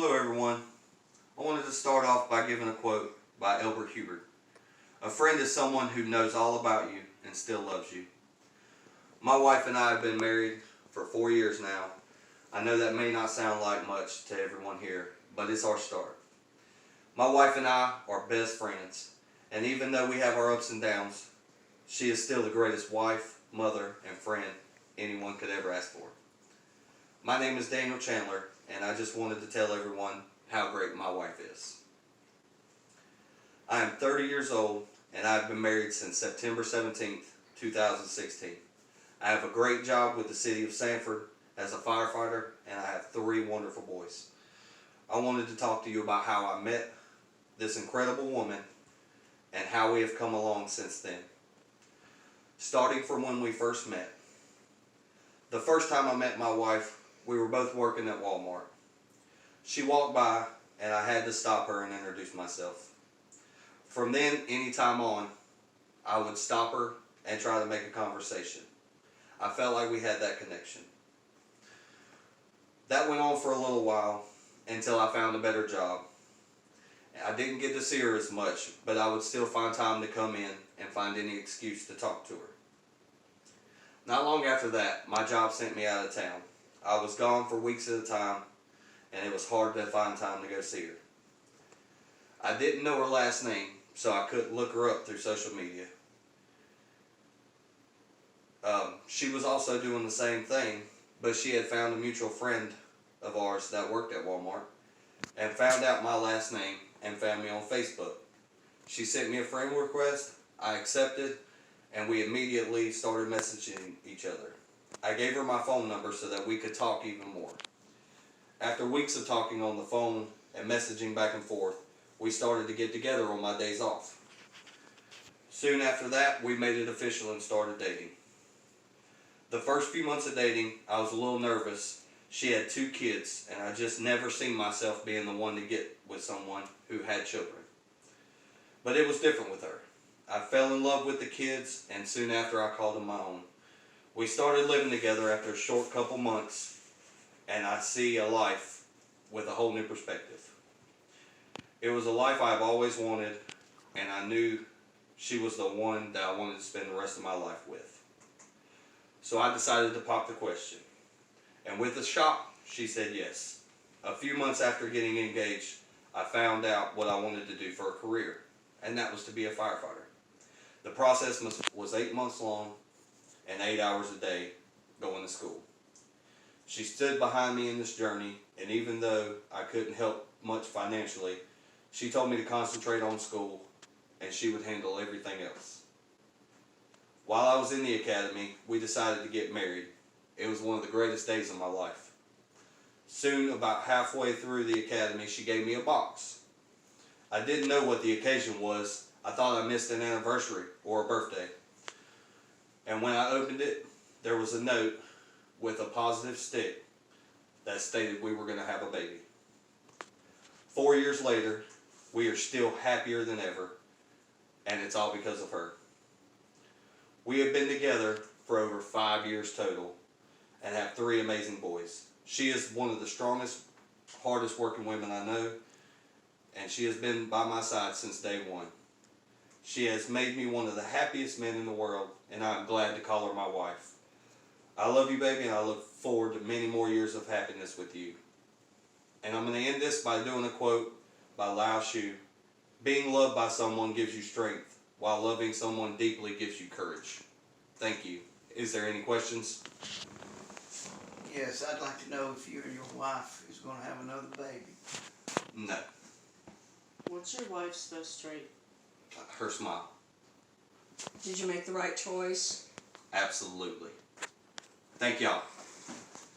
Hello everyone. I wanted to start off by giving a quote by Elbert Hubbard. A friend is someone who knows all about you and still loves you. My wife and I have been married for 4 years now. I know that may not sound like much to everyone here, but it's our start. My wife and I are best friends, and even though we have our ups and downs, she is still the greatest wife, mother, and friend anyone could ever ask for. My name is Daniel Chandler, and I just wanted to tell everyone how great my wife is. I am 30 years old, and I've been married since September 17th, 2016. I have a great job with the city of Sanford as a firefighter, and I have 3 wonderful boys. I wanted to talk to you about how I met this incredible woman and how we have come along since then. Starting from when we first met. The first time I met my wife, we were both working at Walmart. She walked by and I had to stop her and introduce myself. From then, any time on, I would stop her and try to make a conversation. I felt like we had that connection. That went on for a little while until I found a better job. I didn't get to see her as much, but I would still find time to come in and find any excuse to talk to her. Not long after that, my job sent me out of town. I was gone for weeks at a time, and it was hard to find time to go see her. I didn't know her last name, so I couldn't look her up through social media. She was also doing the same thing, but she had found a mutual friend of ours that worked at Walmart and found out my last name and found me on Facebook. She sent me a friend request, I accepted, and we immediately started messaging each other. I gave her my phone number so that we could talk even more. After weeks of talking on the phone and messaging back and forth, we started to get together on my days off. Soon after that, we made it official and started dating. The first few months of dating, I was a little nervous. She had 2 kids, and I just never seen myself being the one to get with someone who had children. But it was different with her. I fell in love with the kids, and soon after I called them my own. We started living together after a short couple months, and I see a life with a whole new perspective. It was a life I've always wanted, and I knew she was the one that I wanted to spend the rest of my life with. So I decided to pop the question. And with a shock, she said yes. A few months after getting engaged, I found out what I wanted to do for a career, and that was to be a firefighter. The process was 8 months long and 8 hours a day going to school. She stood behind me in this journey, and even though I couldn't help much financially, she told me to concentrate on school and she would handle everything else. While I was in the academy, we decided to get married. It was one of the greatest days of my life. Soon, about halfway through the academy, she gave me a box. I didn't know what the occasion was. I thought I missed an anniversary or a birthday. And when I opened it, there was a note with a positive stick that stated we were going to have a baby. 4 years later, we are still happier than ever, and it's all because of her. We have been together for over 5 years total and have 3 amazing boys. She is one of the strongest, hardest working women I know, and she has been by my side since day one. She has made me one of the happiest men in the world, and I am glad to call her my wife. I love you, baby, and I look forward to many more years of happiness with you. And I'm going to end this by doing a quote by Lao Tzu. Being loved by someone gives you strength, while loving someone deeply gives you courage. Thank you. Is there any questions? Yes, I'd like to know if you and your wife is going to have another baby. No. What's your wife's best trait? Her smile. Did you make the right choice? Absolutely. Thank y'all.